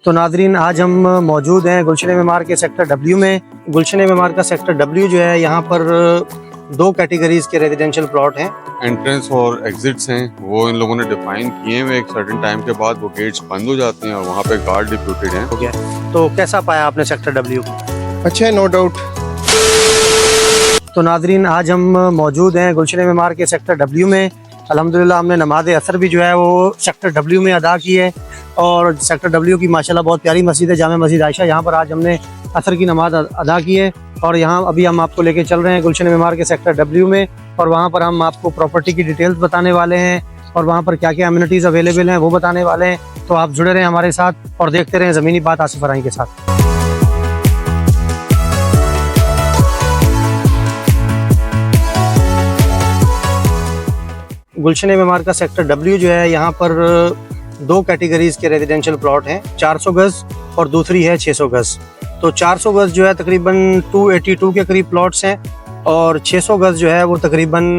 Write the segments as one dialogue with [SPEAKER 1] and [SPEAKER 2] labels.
[SPEAKER 1] तो नाजरीन, आज हम मौजूद हैं गुलशन मेमार के सेक्टर डब्ल्यू में। गुलशन मेमार का सेक्टर डब्ल्यू जो है, यहाँ पर दो कैटेगरीज के रेजिडेंशियल प्लॉट हैं।
[SPEAKER 2] एंट्रेंस और एग्जिट्स हैं वो इन लोगों ने डिफाइन किए हुए। एक सर्टेन टाइम के बाद वो गेट्स बंद हो जाते हैं और वहाँ पे गार्ड डिप्यूटेड हैं।
[SPEAKER 1] हो गया। तो कैसा पाया आपने सेक्टर डब्ल्यू?
[SPEAKER 3] अच्छा है, नो डाउट।
[SPEAKER 1] तो नाजरीन, आज हम मौजूद हैं गुलशन मेमार के सेक्टर डब्ल्यू में। अल्हम्दुलिल्लाह हमने नमाज असर भी जो है वो सेक्टर डब्ल्यू में अदा की है और सेक्टर डब्ल्यू की माशाल्लाह बहुत प्यारी मस्जिद है, जामे मस्जिद आयशा। यहाँ पर आज हमने असर की नमाज अदा की है और यहाँ अभी हम आपको लेके चल रहे हैं गुलशन मेमार के सेक्टर डब्ल्यू में और वहाँ पर हम आपको प्रॉपर्टी की डिटेल्स बताने वाले हैं और वहाँ पर क्या क्या अम्यूनिटीज़ अवेलेबल हैं वो बताने वाले हैं। तो आप जुड़े रहें हमारे साथ और देखते रहें ज़मीनी बात आसिफ फराई के साथ। गुलशन मेमार का सेक्टर डब्ल्यू जो है, यहाँ पर दो कैटेगरीज के रेजिडेंशियल प्लॉट हैं, 400 गज और दूसरी है 600 गज। तो 400 गज जो है तकरीबन 282 के करीब प्लॉट्स हैं और 600 गज जो है वो तकरीबन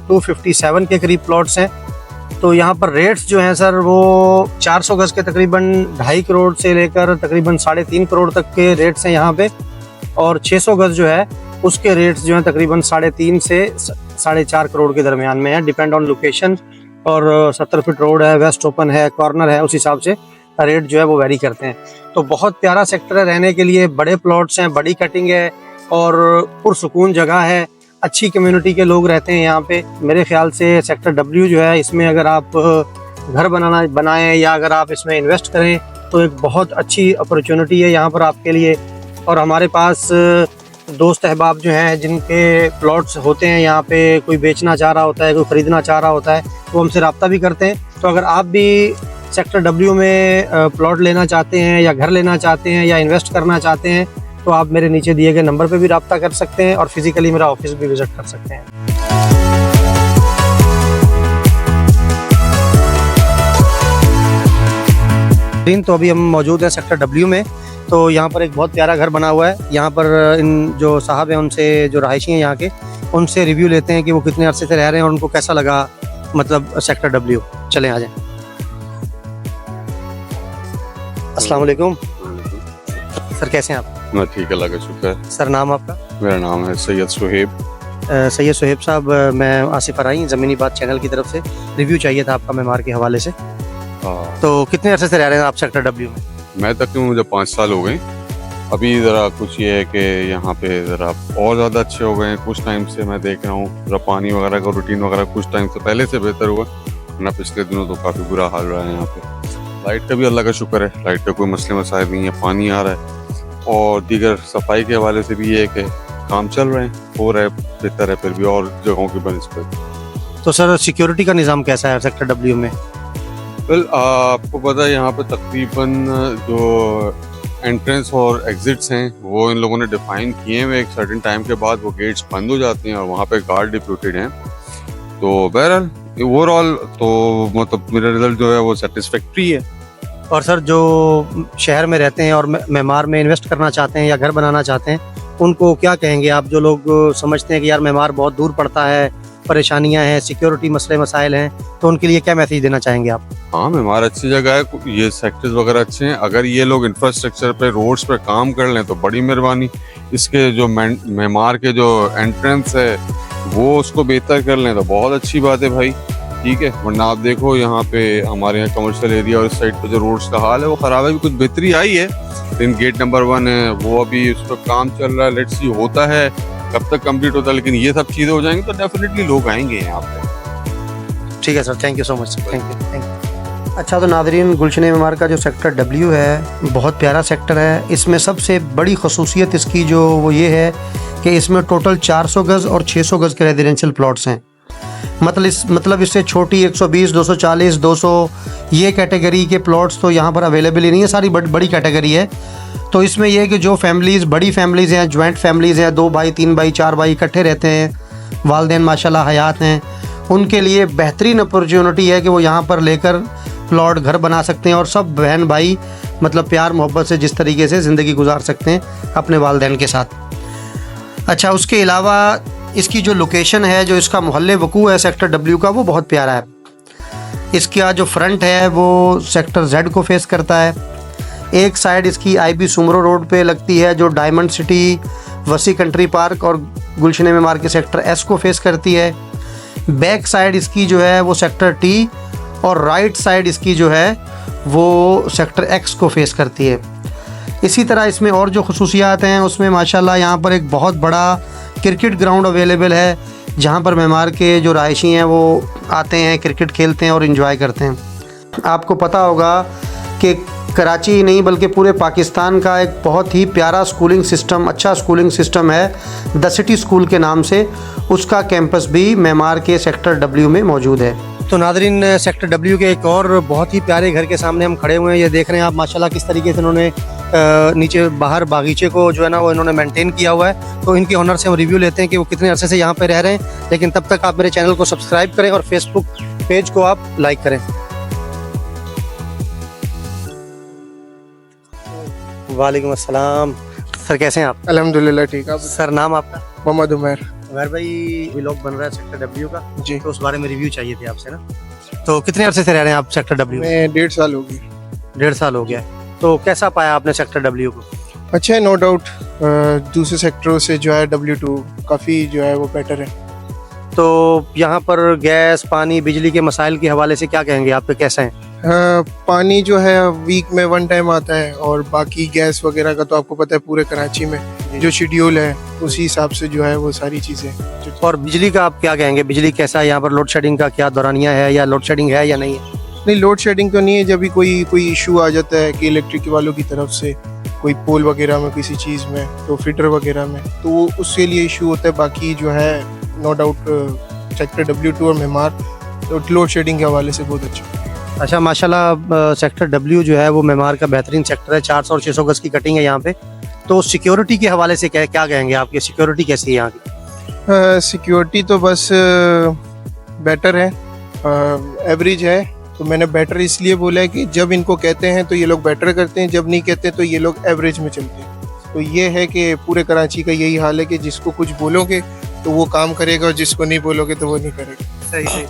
[SPEAKER 1] 257 के करीब प्लॉट्स हैं। तो यहाँ पर रेट्स जो हैं सर वो 400 गज के तकरीबन 2.5 करोड़ से लेकर तकरीबन 3.5 करोड़ तक के रेट्स हैं यहाँ पे और 600 गज जो है उसके रेट्स जो हैं तकरीबन 3.5 से 4.5 करोड़ के दरमियान में है, डिपेंड ऑन लोकेशन। और 70 फीट रोड है, वेस्ट ओपन है, कॉर्नर है, उस हिसाब से रेट जो है वो वेरी करते हैं। तो बहुत प्यारा सेक्टर है रहने के लिए, बड़े प्लॉट्स हैं, बड़ी कटिंग है और पुरसुकून जगह है, अच्छी कम्युनिटी के लोग रहते हैं यहाँ पे। मेरे ख्याल से सेक्टर डब्ल्यू जो है, इसमें अगर आप घर बनाएं या अगर आप इसमें इन्वेस्ट करें तो एक बहुत अच्छी अपॉर्चुनिटी है यहाँ पर आपके लिए। और हमारे पास दोस्त अहबाब जो हैं जिनके प्लॉट्स होते हैं यहाँ पे, कोई बेचना चाह रहा होता है, कोई ख़रीदना चाह रहा होता है, वो हमसे रब्ता भी करते हैं। तो अगर आप भी सेक्टर डब्ल्यू में प्लॉट लेना चाहते हैं या घर लेना चाहते हैं या इन्वेस्ट करना चाहते हैं तो आप मेरे नीचे दिए गए नंबर पे भी रब्ता कर सकते हैं और फिज़िकली मेरा ऑफिस भी विज़िट कर सकते हैं। तो अभी हम मौजूद हैं सेक्टर डब्ल्यू में। तो यहाँ पर एक बहुत प्यारा घर बना हुआ है। यहाँ पर इन जो साहब हैं उनसे, जो रहायशी हैं यहाँ के, उनसे रिव्यू लेते हैं कि वो कितने अरसे से रह रहे हैं और उनको कैसा लगा मतलब सेक्टर डब्ल्यू। चलें आ जाएं। अस्सलाम वालेकुम सर, कैसे हैं आप?
[SPEAKER 2] मैं ठीक, अल्लाह का शुक्र है।
[SPEAKER 1] सर नाम आपका?
[SPEAKER 2] मेरा नाम है सैयद सुहेब।
[SPEAKER 1] सैयद सुहेब साहब, मैं आसिफ फराई ज़मीनी बात चैनल की तरफ से रिव्यू चाहिए था आपका मेमार के हवाले से। तो कितने अरसे से रह रहे हैं आप सेक्टर डब्ल्यू में?
[SPEAKER 2] मैं तकरीबन मुझे 5 साल हो गए। अभी ज़रा कुछ ये है कि यहाँ पे ज़रा और ज़्यादा अच्छे हो गए हैं। कुछ टाइम से मैं देख रहा हूँ ज़रा पानी वगैरह का रूटीन वगैरह कुछ टाइम से पहले से बेहतर हुआ, वरना पिछले दिनों तो काफ़ी बुरा हाल रहा है यहाँ पे। लाइट का भी अल्लाह का शुक्र है, लाइट का कोई मसले मसाइल नहीं है, पानी आ रहा है और दीगर सफाई के हवाले से भी ये है कि काम चल रहे हैं, हो रहा है, बेहतर है फिर भी और जगहों की बनस्पत।
[SPEAKER 1] तो सर सिक्योरिटी का निज़ाम कैसा है सेक्टर डब्ल्यू में?
[SPEAKER 2] वेल, आपको पता है यहाँ पे तकरीबन जो एंट्रेंस और एग्जिट्स हैं वो इन लोगों ने डिफाइन किए हुए। एक सर्टेन टाइम के बाद वो गेट्स बंद हो जाते हैं और वहाँ पे गार्ड डिप्यूटेड हैं। तो बहरहाल ओवरऑल तो मतलब मेरा रिजल्ट जो है वो सेटिस्फैक्ट्री है।
[SPEAKER 1] और सर जो शहर में रहते हैं और मेमार में इन्वेस्ट करना चाहते हैं या घर बनाना चाहते हैं, उनको क्या कहेंगे आप? जो लोग समझते हैं कि यार मेमार बहुत दूर पड़ता है, परेशानियां हैं, सिक्योरिटी मसले मसाइल हैं, तो उनके लिए क्या मैसेज देना चाहेंगे आप?
[SPEAKER 2] हाँ, मेमार अच्छी जगह है, ये सेक्टर्स वगैरह अच्छे हैं। अगर ये लोग इंफ्रास्ट्रक्चर पे, रोड्स पे काम कर लें तो बड़ी मेहरबानी। इसके जो मेमार के जो एंट्रेंस है वो उसको बेहतर कर लें तो बहुत अच्छी बात है भाई, ठीक है। वरना आप देखो यहाँ पे हमारे यहाँ कमर्शियल एरिया और इस साइड पे जो रोड्स का हाल है वो ख़राब है। कुछ बेहतरी आई है, लेकिन गेट नंबर 1 है वो अभी उस पर काम चल रहा है। लेट्स सी होता है कब तक कंप्लीट होता है, लेकिन ये सब चीज़ें हो जाएंगी तो डेफिनेटली लोग आएंगे यहाँ पे।
[SPEAKER 1] ठीक है sir, thank you so much, thank you. अच्छा, तो नाज़रीन, गुलशन मेमार का जो सेक्टर डब्ल्यू है बहुत प्यारा सेक्टर है। इसमें सबसे बड़ी खसूसियत इसकी जो वो ये है कि इसमें टोटल 400 गज़ और 600 गज़ के रेजिडेंशियल प्लॉट्स हैं। मतलब इससे छोटी 120, 240, 200 ये कैटेगरी के प्लॉट्स तो यहाँ पर अवेलेबल ही नहीं है, सारी बड़ी कैटेगरी है। तो इसमें यह है कि जो फैमिलीज़, बड़ी फैमिलीज़ हैं, जॉइंट फैमिलीज़ हैं, 2 भाई 3 भाई 4 भाई इकट्ठे रहते हैं, वालिदैन माशाल्लाह हयात हैं, उनके लिए बेहतरीन अपॉर्चुनिटी है कि वो यहाँ पर लेकर प्लॉट घर बना सकते हैं और सब बहन भाई मतलब प्यार मोहब्बत से जिस तरीके से ज़िंदगी गुजार सकते हैं अपने वालिदैन के साथ। अच्छा, उसके अलावा इसकी जो लोकेशन है, जो इसका मोहल्ले वकू है सेक्टर डब्ल्यू का, वो बहुत प्यारा है। इसका जो फ्रंट है वो सेक्टर जेड को फेस करता है। एक साइड इसकी IB सुमरो रोड पे लगती है जो डायमंड सिटी, वसी कंट्री पार्क और गुलशन मेमार के सेक्टर S को फेस करती है। बैक साइड इसकी जो है वो सेक्टर T और राइट साइड इसकी जो है वो सेक्टर X को फेस करती है। इसी तरह इसमें और जो खसूसियात हैं उसमें माशाल्लाह यहाँ पर एक बहुत बड़ा क्रिकेट ग्राउंड अवेलेबल है जहाँ पर मेमार के जो रहायशी हैं वो आते हैं, क्रिकेट खेलते हैं और इन्जॉय करते हैं। आपको पता होगा कि कराची ही नहीं बल्कि पूरे पाकिस्तान का एक बहुत ही प्यारा स्कूलिंग सिस्टम, अच्छा स्कूलिंग सिस्टम है द सिटी स्कूल के नाम से। उसका कैंपस भी मेमार के सेक्टर W में मौजूद है। तो नादरीन, सेक्टर W के एक और बहुत ही प्यारे घर के सामने हम खड़े हुए हैं। ये देख रहे हैं आप माशाल्लाह किस तरीके से इन्होंने नीचे बाहर बागीचे को जो है ना वो इन्होंने मेंटेन किया हुआ है। तो इनके ऑनर से हम रिव्यू लेते हैं कि वो कितने अरसे से यहाँ पे रह रहे हैं। लेकिन तब तक आप मेरे चैनल को सब्सक्राइब करें और फेसबुक पेज को आप लाइक करें। वालेकुम अस्सलाम सर, कैसे हैं आप?
[SPEAKER 3] अल्हम्दुलिल्लाह ठीक है।
[SPEAKER 1] सर नाम आपका?
[SPEAKER 3] मोहम्मद उमर।
[SPEAKER 1] उमर भाई, व्लॉग बन रहा है सेक्टर W का
[SPEAKER 3] जी।
[SPEAKER 1] तो उस बारे में रिव्यू चाहिए थे आपसे ना। तो कितने अरसे से रह रहे हैं आप सेक्टर W में?
[SPEAKER 3] मैं 1.5 साल हो गई।
[SPEAKER 1] 1.5 साल हो गया। तो कैसा पाया आपने सेक्टर W को?
[SPEAKER 3] अच्छा है, नो डाउट। दूसरे सेक्टरों से जो है W2 काफ़ी जो है वो बेटर है।
[SPEAKER 1] तो यहाँ पर गैस, पानी, बिजली के मसाइल के हवाले से क्या कहेंगे आप पे, कैसे हैं?
[SPEAKER 3] पानी जो है वीक में 1 टाइम आता है और बाकी गैस वगैरह का तो आपको पता है पूरे कराची में जो शेड्यूल है उसी हिसाब से जो है वो सारी चीज़ें।
[SPEAKER 1] और बिजली का आप क्या कहेंगे, बिजली कैसा है यहाँ पर? लोड शेडिंग का क्या दौरानिया है या लोड शेडिंग है या नहीं है?
[SPEAKER 3] नहीं, लोड शेडिंग तो नहीं है। जब भी कोई इशू आ जाता है कि इलेक्ट्रिक वालों की तरफ से कोई पोल वगैरह में किसी चीज़ में तो फिटर वगैरह में तो वो उसके लिए इशू होता है। बाकी जो है नो डाउट सेक्टर W2 और मेमार तो लोड शेडिंग के हवाले से बहुत अच्छा।
[SPEAKER 1] अच्छा माशाल्लाह, सेक्टर W जो है वो मेमार का बेहतरीन सेक्टर है। 400 और 600 गज की कटिंग है यहाँ पे। तो सिक्योरिटी के हवाले से क्या कहेंगे आपकी, सिक्योरिटी कैसी है यहाँ की?
[SPEAKER 3] सिक्योरिटी तो बस बेटर है, एवरेज है। तो मैंने बेटर इसलिए बोला है कि जब इनको कहते हैं तो ये लोग बेटर करते हैं, जब नहीं कहते तो ये लोग एवरेज में चलते हैं। तो ये है कि पूरे कराची का यही हाल है कि जिसको कुछ बोलोगे तो वो काम करेगा और जिसको नहीं बोलोगे तो वो नहीं करेगा।
[SPEAKER 1] सही।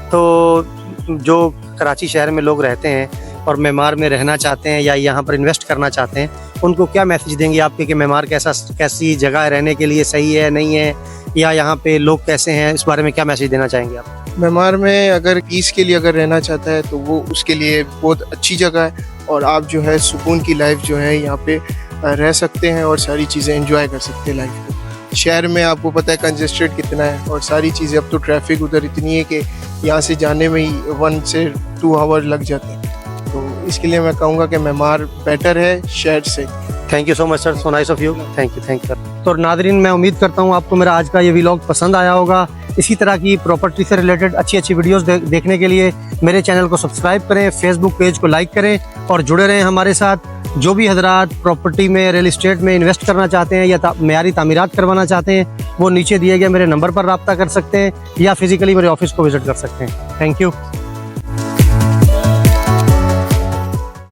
[SPEAKER 1] तो जो कराची शहर में लोग रहते हैं और मेमार में रहना चाहते हैं या यहाँ पर इन्वेस्ट करना चाहते हैं, उनको क्या मैसेज देंगे आपके कि मेमार कैसी जगह है रहने के लिए, सही है नहीं है, या यहाँ पे लोग कैसे हैं, इस बारे में क्या मैसेज देना चाहेंगे आप?
[SPEAKER 3] मेमार में अगर पीस के लिए अगर रहना चाहता है तो वो उसके लिए बहुत अच्छी जगह है और आप जो है सुकून की लाइफ जो है यहाँ पे रह सकते हैं और सारी चीज़ें एंजॉय कर सकते हैं लाइफ को। शहर में आपको पता है कंजेस्टेड कितना है और सारी चीज़ें, अब तो ट्रैफिक उधर इतनी है कि यहाँ से जाने में ही 1 से 2 आवर लग जाते हैं। तो इसके लिए मैं कहूँगा कि मेमार बेटर है शहर से।
[SPEAKER 1] Thank you so much sir, so nice of you. Thank you sir. तो नादरीन, मैं उम्मीद करता हूँ आपको मेरा आज का ये व्लॉग पसंद आया होगा। इसी तरह की प्रॉपर्टी से रिलेटेड अच्छी वीडियोस देखने के लिए मेरे चैनल को सब्सक्राइब करें, फेसबुक पेज को लाइक करें और जुड़े रहें हमारे साथ। जो भी हजरात प्रॉपर्टी में, रियल इस्टेट में इन्वेस्ट करना चाहते हैं या मेयारी तामीरात करवाना चाहते हैं, वो नीचे दिए गए मेरे नंबर पर रब्ता कर सकते हैं या फिजिकली मेरे ऑफिस को विजिट कर सकते हैं। Thank you.